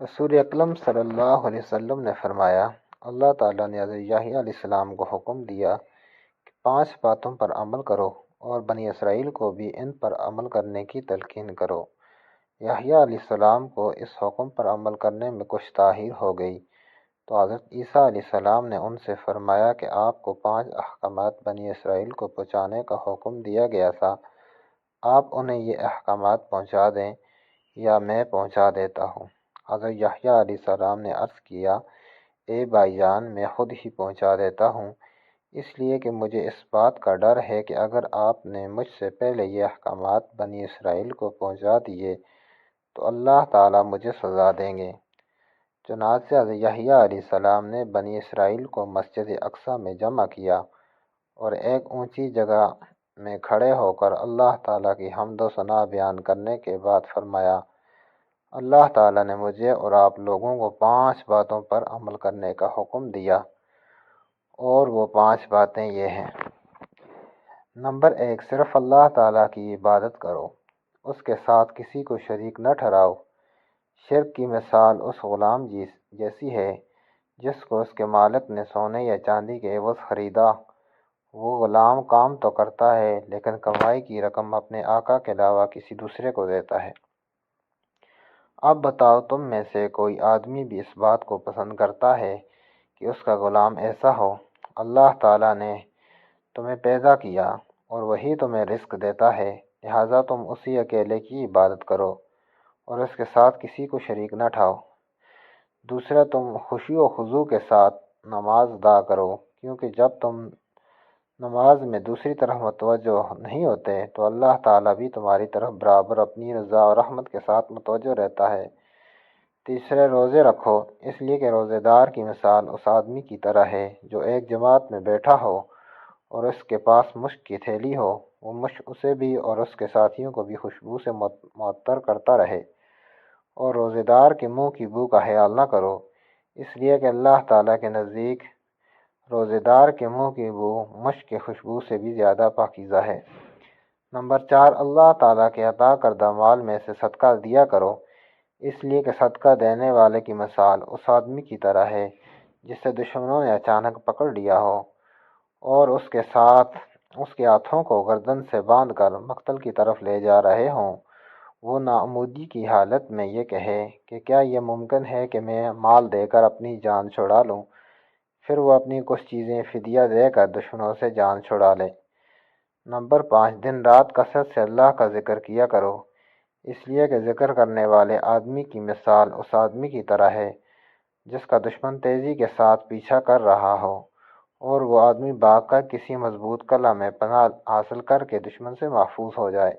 رسول اکرم صلی اللہ علیہ وسلم نے فرمایا، اللہ تعالیٰ نے حضرت یحییٰ علیہ السلام کو حکم دیا کہ 5 باتوں پر عمل کرو اور بنی اسرائیل کو بھی ان پر عمل کرنے کی تلقین کرو۔ یحییٰ علیہ السلام کو اس حکم پر عمل کرنے میں کچھ تاخیر ہو گئی تو حضرت عیسیٰ علیہ السلام نے ان سے فرمایا کہ آپ کو 5 احکامات بنی اسرائیل کو پہنچانے کا حکم دیا گیا تھا، آپ انہیں یہ احکامات پہنچا دیں یا میں پہنچا دیتا ہوں۔ حضرت یحییٰ علیہ السلام نے عرض کیا، اے بھائی جان، میں خود ہی پہنچا دیتا ہوں، اس لیے کہ مجھے اس بات کا ڈر ہے کہ اگر آپ نے مجھ سے پہلے یہ احکامات بنی اسرائیل کو پہنچا دیے تو اللہ تعالیٰ مجھے سزا دیں گے۔ چنانچہ حضرت یحییٰ علیہ السلام نے بنی اسرائیل کو مسجد اقصیٰ میں جمع کیا اور ایک اونچی جگہ میں کھڑے ہو کر اللہ تعالیٰ کی حمد و ثنا بیان کرنے کے بعد فرمایا، اللہ تعالیٰ نے مجھے اور آپ لوگوں کو 5 باتوں پر عمل کرنے کا حکم دیا، اور وہ 5 باتیں یہ ہیں۔ نمبر 1، صرف اللہ تعالیٰ کی عبادت کرو، اس کے ساتھ کسی کو شریک نہ ٹھہراؤ۔ شرک کی مثال اس غلام جیسی ہے جس کو اس کے مالک نے سونے یا چاندی کے عوض خریدا۔ وہ غلام کام تو کرتا ہے لیکن کمائی کی رقم اپنے آقا کے علاوہ کسی دوسرے کو دیتا ہے۔ اب بتاؤ، تم میں سے کوئی آدمی بھی اس بات کو پسند کرتا ہے کہ اس کا غلام ایسا ہو؟ اللہ تعالیٰ نے تمہیں پیدا کیا اور وہی تمہیں رزق دیتا ہے، لہٰذا تم اسی اکیلے کی عبادت کرو اور اس کے ساتھ کسی کو شریک نہ ٹھہراؤ۔ دوسرا، تم خشوع و خضوع کے ساتھ نماز ادا کرو، کیونکہ جب تم نماز میں دوسری طرف متوجہ نہیں ہوتے تو اللہ تعالیٰ بھی تمہاری طرف برابر اپنی رضا اور رحمت کے ساتھ متوجہ رہتا ہے۔ تیسرے، روزے رکھو، اس لیے کہ روزے دار کی مثال اس آدمی کی طرح ہے جو ایک جماعت میں بیٹھا ہو اور اس کے پاس مشک کی تھیلی ہو، وہ مشک اسے بھی اور اس کے ساتھیوں کو بھی خوشبو سے معطر کرتا رہے، اور روزے دار کے منہ کی بو کا خیال نہ کرو، اس لیے کہ اللہ تعالیٰ کے نزدیک روزے دار کے منہ کی بو مشک کی خوشبو سے بھی زیادہ پاکیزہ ہے۔ نمبر 4، اللہ تعالیٰ کے عطا کردہ مال میں سے صدقہ دیا کرو، اس لیے کہ صدقہ دینے والے کی مثال اس آدمی کی طرح ہے جسے دشمنوں نے اچانک پکڑ لیا ہو اور اس کے ساتھ اس کے ہاتھوں کو گردن سے باندھ کر مقتل کی طرف لے جا رہے ہوں۔ وہ ناامیدی کی حالت میں یہ کہے کہ کیا یہ ممکن ہے کہ میں مال دے کر اپنی جان چھڑا لوں؟ پھر وہ اپنی کچھ چیزیں فدیہ دے کر دشمنوں سے جان چھڑا لے۔ نمبر 5، دن رات کثرت سے اللہ کا ذکر کیا کرو، اس لیے کہ ذکر کرنے والے آدمی کی مثال اس آدمی کی طرح ہے جس کا دشمن تیزی کے ساتھ پیچھا کر رہا ہو اور وہ آدمی بھاگ کر کسی مضبوط قلعہ میں پناہ حاصل کر کے دشمن سے محفوظ ہو جائے۔